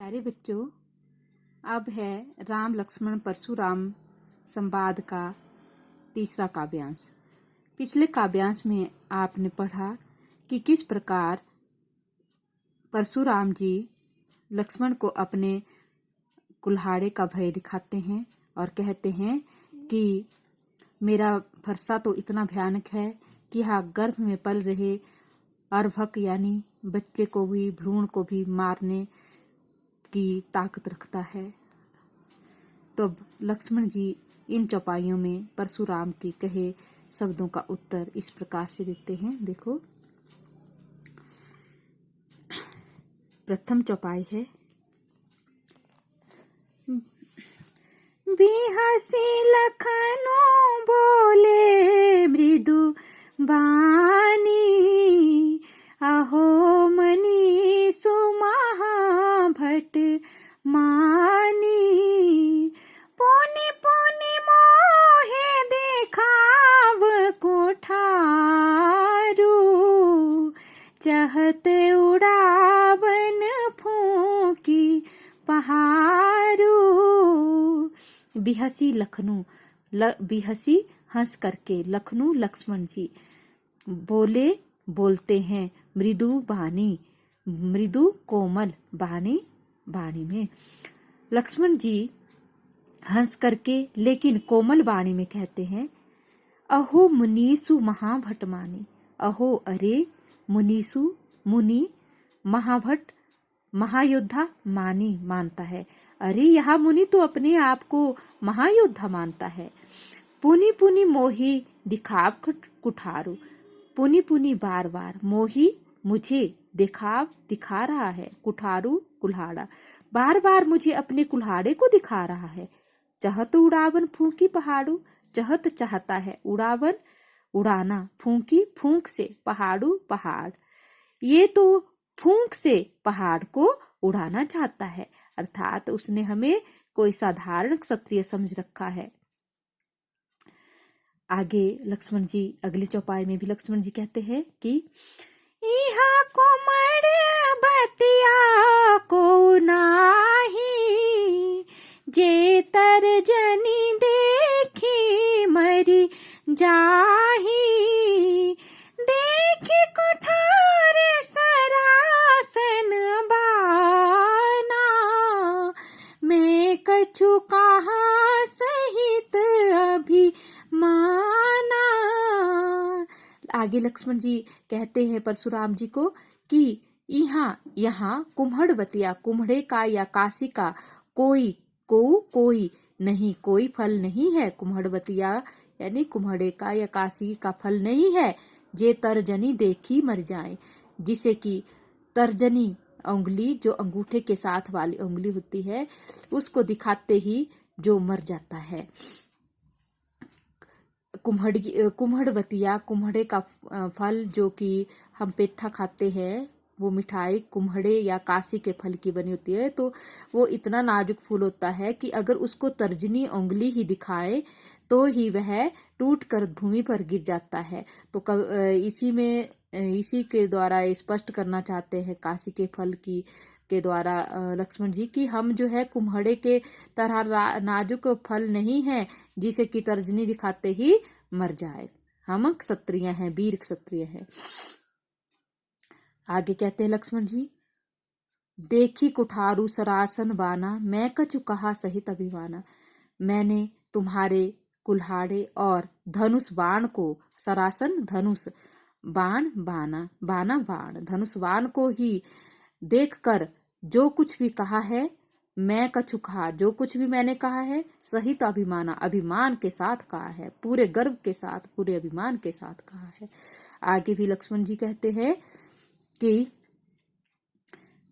प्यारे बच्चों, अब है राम लक्ष्मण परशुराम संवाद का तीसरा काव्यांश। पिछले काव्यांश में आपने पढ़ा कि किस प्रकार परशुराम जी लक्ष्मण को अपने कुल्हाड़े का भय दिखाते हैं और कहते हैं कि मेरा फरसा तो इतना भयानक है कि यह गर्भ में पल रहे अर्भक यानी बच्चे को भी, भ्रूण को भी मारने की ताकत रखता है। तब लक्ष्मण जी इन चौपाइयों में परशुराम के कहे शब्दों का उत्तर इस प्रकार से देते हैं। देखो, प्रथम चौपाई है, बिहसी लखनऊ बोले मृदु बानी, अहो मनीषु महाभट मानी, पुनि पुनि मोहे देखाव कोठारू, चहत उड़ावन फूकी पहारू। बिहसी लखनऊ, बिहसी हंस करके, लखनऊ लक्ष्मण जी बोले, बोलते हैं, मृदु बानी, मृदु कोमल बानी, बाणी में लक्ष्मण जी हंस करके लेकिन कोमल बाणी में कहते हैं, अहो मुनीसु महाभट मानी, अहो अरे मुनीसु मुनि, महाभट महायोद्धा मानी मानता है, अरे यह मुनि तो अपने आप को महायोद्धा मानता है। पुनि पुनि मोही दिखाव कुठारू, पुनि पुनि बार बार, मोही मुझे, दिखाव दिखा रहा है, कुठारू कुल्हाड़ा, बार बार मुझे अपने कुल्हाड़े को दिखा रहा है। चहत उड़ावन फूंकी पहाड़ू, चहत चाहता है, उड़ावन उड़ाना, फूंकी फूंक से, पहाड़ू पहाड़, ये तो फूंक से पहाड़ को उड़ाना चाहता है, अर्थात उसने हमें कोई साधारण क्षत्रिय समझ रखा है। आगे लक्ष्मण जी अगली चौपाई में भी लक्ष्मण जी कहते हैं कि इहा कोमड़ बतिया को नाही, जे तर्जनी देखी मरी जाही, देखी कुठार सरासन बाना, मैं कछु कहा सहित अभी माना। आगे लक्ष्मण जी कहते हैं परशुराम जी को कि यहाँ कुम्हड़वतिया, कुम्हड़े का या काशी का कोई नहीं, कोई फल नहीं है। कुम्हड़वतिया यानी कुम्हड़े का या काशी का फल नहीं है। जे तर्जनी देखी मर जाए, जिसे कि तर्जनी उंगली जो अंगूठे के साथ वाली उंगली होती है उसको दिखाते ही जो मर जाता है। कुम्हड़वतिया, कुम्हड़े का फल जो कि हम पेठा खाते हैं, वो मिठाई कुम्हड़े या काशी के फल की बनी होती है। तो वो इतना नाजुक फूल होता है कि अगर उसको तर्जनी उंगली ही दिखाए तो ही वह टूट कर भूमि पर गिर जाता है। तो इसी के द्वारा स्पष्ट करना चाहते हैं काशी के फल के द्वारा लक्ष्मण जी कि हम जो है कुम्हड़े के तरह नाजुक फल नहीं है जिसे कि तर्जनी दिखाते ही मर जाए। हम क्षत्रिय हैं, वीर क्षत्रिय हैं। आगे कहते हैं लक्ष्मण जी, देखी कुठारू सरासन बाना, मैं कछु कहा सहित अभिमाना, मैंने तुम्हारे कुल्हाड़े और धनुष बाण को, सरासन धनुष, बाण बाना, बाना बाण, धनुष बाण को ही देखकर जो कुछ भी कहा है, मैं कछु कहा, जो कुछ भी मैंने कहा है, सहित अभिमाना, अभिमान के साथ कहा है, पूरे गर्व के साथ, पूरे अभिमान के साथ कहा है। आगे भी लक्ष्मण जी कहते हैं कि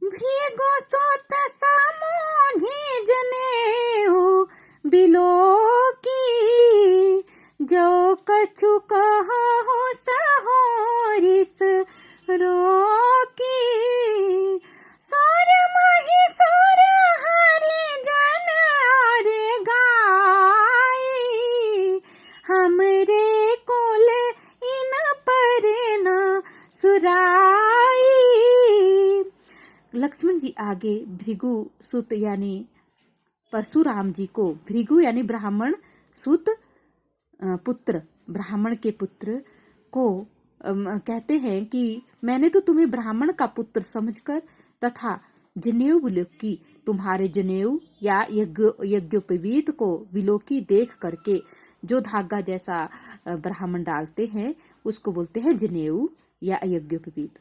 भीगो सोत सामूझे जनेऊ बिलो की, जो कछु कहो सहोरिस रोकी, सूर्य महीसुर हरि जन और गाई, हमरे कुल इन पर न सुराई। लक्ष्मण जी आगे भृगु सुत यानी परशुराम जी को, भृगु यानी ब्राह्मण, सुत पुत्र, ब्राह्मण के पुत्र को कहते हैं कि मैंने तो तुम्हें ब्राह्मण का पुत्र समझकर तथा जनेऊ विलोकी, तुम्हारे जनेऊ या यज्ञोपवीत को विलोकी देख करके, जो धागा जैसा ब्राह्मण डालते हैं उसको बोलते हैं जनेऊ या यज्ञोपवीत,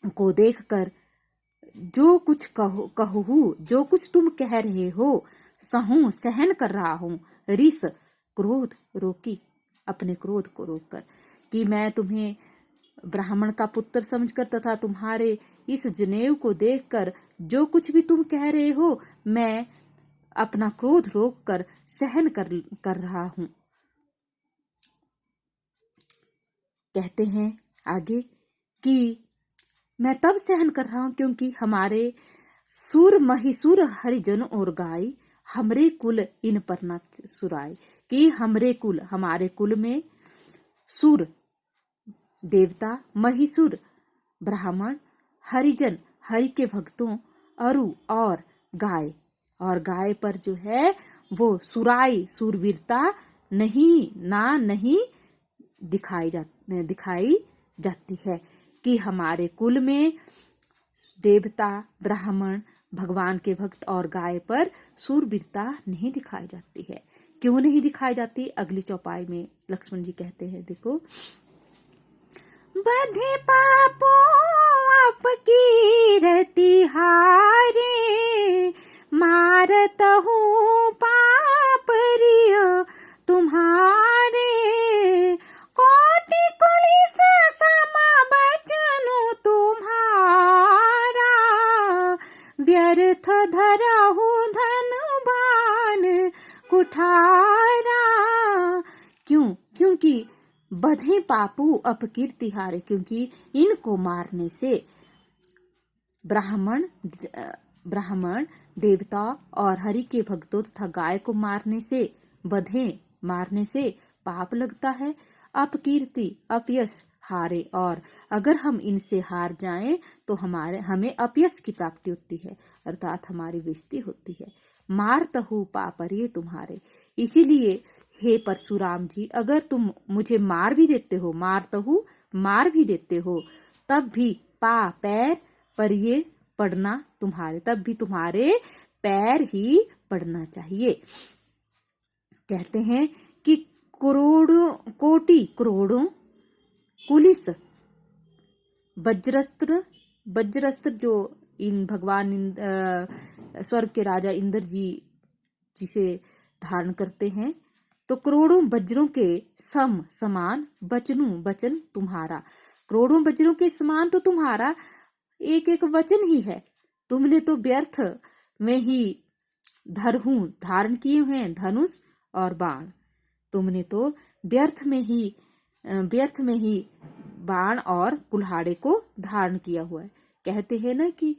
को देखकर जो कुछ कहूँ, जो कुछ तुम कह रहे हो सहूं, सहन कर रहा हूँ। रिस क्रोध रोकी, अपने क्रोध को रोककर, कि मैं तुम्हें ब्राह्मण का पुत्र समझकर तथा तुम्हारे इस जनेऊ को देखकर जो कुछ भी तुम कह रहे हो मैं अपना क्रोध रोककर सहन कर रहा हूं। कहते हैं आगे कि मैं तब सहन कर रहा हूं क्योंकि हमारे सुर महिसुर हरिजन और गाय हमरे कुल इन पर न सुराय, कि हमरे कुल, हमारे कुल में सुर देवता, महिसुर ब्राह्मण, हरिजन हरि के भक्तों, अरु और गाय पर जो है वो सुराई सूरवीरता नहीं दिखाई जाती है, कि हमारे कुल में देवता, ब्राह्मण, भगवान के भक्त और गाय पर सूरवीरता नहीं दिखाई जाती है। क्यों नहीं दिखाई जाती? अगली चौपाई में लक्ष्मण जी कहते हैं, देखो, बधे पापो आपकी रति हारे, मारत हूँ पाप रिय तुम्हारे, कोटि कुलिस समा बचनु तुम्हारा, व्यर्थ धरहु धनवान कुठारा। क्योंकि बधे पापू अपकीर्ति हारे, क्योंकि इनको मारने से ब्राह्मण, देवता और हरि के भक्तों तथा गाय को मारने से, बधे मारने से पाप लगता है। अपकीर्ति, अपयश, हारे, और अगर हम इनसे हार जाएं तो हमें अपयश की प्राप्ति होती है, अर्थात हमारी बेइज्जती होती है। मारतहु पापरिय तुम्हारे, इसीलिए हे परशुराम जी, अगर तुम मुझे मार भी देते हो, मारतहु मार भी देते हो, तब भी पैर परिये पड़ना तुम्हारे, तब भी तुम्हारे पैर ही पड़ना चाहिए। कहते हैं कि कोटि करोड़ों कुलिस वज्रस्त्र जो इन भगवान स्वर्ग के राजा इंद्र जी जिसे धारण करते हैं, तो करोड़ों वज्रों के समान वचन तुम्हारा, करोड़ों वज्रों के समान तो तुम्हारा एक एक वचन ही है। तुमने तो व्यर्थ में ही धारण किए हैं धनुष और बाण, तुमने तो व्यर्थ में ही बाण और कुल्हाड़े को धारण किया हुआ है। कहते हैं ना कि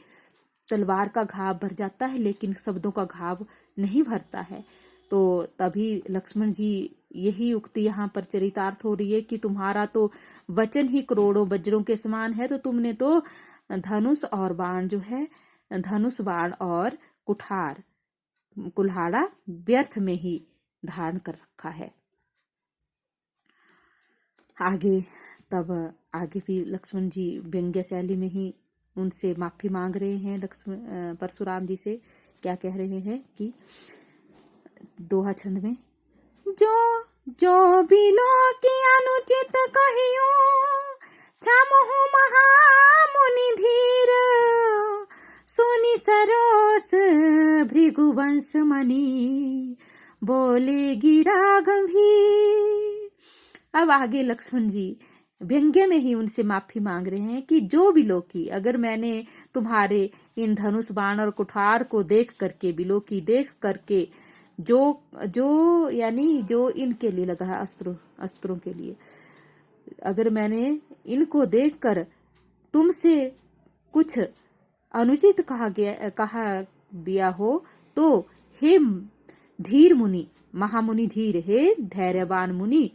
तलवार का घाव भर जाता है लेकिन शब्दों का घाव नहीं भरता है। तो तभी लक्ष्मण जी यही उक्ति यहाँ पर चरितार्थ हो रही है कि तुम्हारा तो वचन ही करोड़ों वज्रों के समान है, तो तुमने तो धनुष और बाण जो है, धनुष बाण और कुल्हाड़ा व्यर्थ में ही धारण कर रखा है। आगे भी लक्ष्मण जी व्यंग्य शैली में ही उनसे माफी मांग रहे हैं। परशुराम जी से क्या कह रहे हैं कि दोहा छंद में, जो बिलो की अनुचित कहियो, क्षमहु महामुनि धीर, सुनि सरोस भृगुवंश मणि, बोलेगी राघव भी। अब आगे लक्ष्मण जी व्यंग्य में ही उनसे माफी मांग रहे हैं कि जो बिलोकी, अगर मैंने तुम्हारे इन धनुष बाण और कुठार को देख करके, बिलोकी देख करके, जो यानी जो इनके लिए लगा है अस्त्रों के लिए, अगर मैंने इनको देखकर तुमसे कुछ अनुचित कहा दिया हो, तो हे धीर मुनि, महामुनि धीर, हे धैर्यवान मुनि,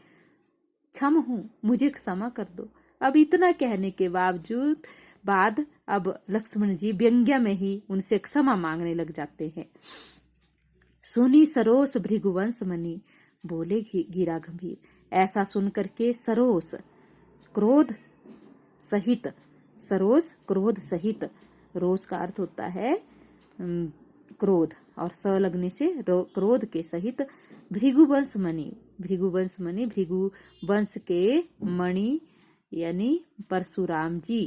क्षम हूं, मुझे क्षमा कर दो। अब इतना कहने के बावजूद बाद अब लक्ष्मण जी व्यंग्य में ही उनसे क्षमा मांगने लग जाते हैं। सुनी सरोस भृगुवंश मणि, बोले गिरा गंभीर। ऐसा सुन करके सरोस क्रोध सहित, सरोस क्रोध सहित, रोष का अर्थ होता है क्रोध और स लगने से क्रोध के सहित, भृगुवंश मणि, भृगुवंश मणि भृगु वंश के मणि यानी परशुराम जी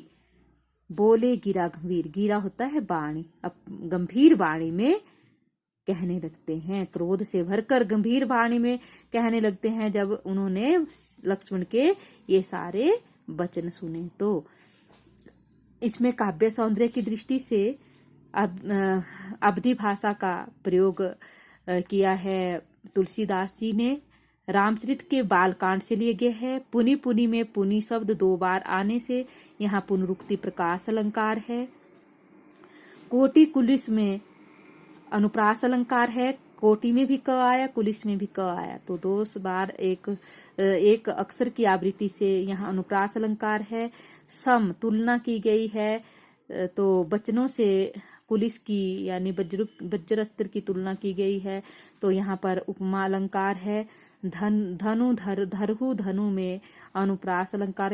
बोले गिरा गंभीर, गिरा होता है वाणी, अब गंभीर वाणी में कहने लगते हैं, क्रोध से भरकर गंभीर वाणी में कहने लगते हैं जब उन्होंने लक्ष्मण के ये सारे वचन सुने। तो इसमें काव्य सौंदर्य की दृष्टि से अवधी भाषा का प्रयोग किया है तुलसीदास जी ने। रामचरित के बालकांड से लिए गए हैं। पुनि पुनि में पुनि शब्द 2 बार आने से यहाँ पुनरुक्ति प्रकाश अलंकार है। कोटि कुलिस में अनुप्रास अलंकार है, कोटि में भी क आया, कुलिस में भी क आया, तो 2 बार एक अक्षर की आवृत्ति से यहाँ अनुप्रास अलंकार है। सम तुलना की गई है, तो वचनों से कुलिस की यानी वज्रस्त्र की तुलना की गई है, तो यहाँ पर उपमा अलंकार है। धनु धरहु धनु में अनुप्रास अलंकार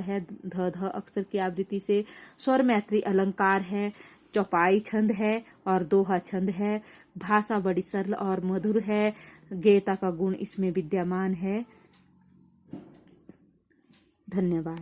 है, ध अक्षर की आवृत्ति से। स्वर मैत्री अलंकार है, चौपाई छंद है और दोहा छंद है। भाषा बड़ी सरल और मधुर है, गेयता का गुण इसमें विद्यमान है। धन्यवाद।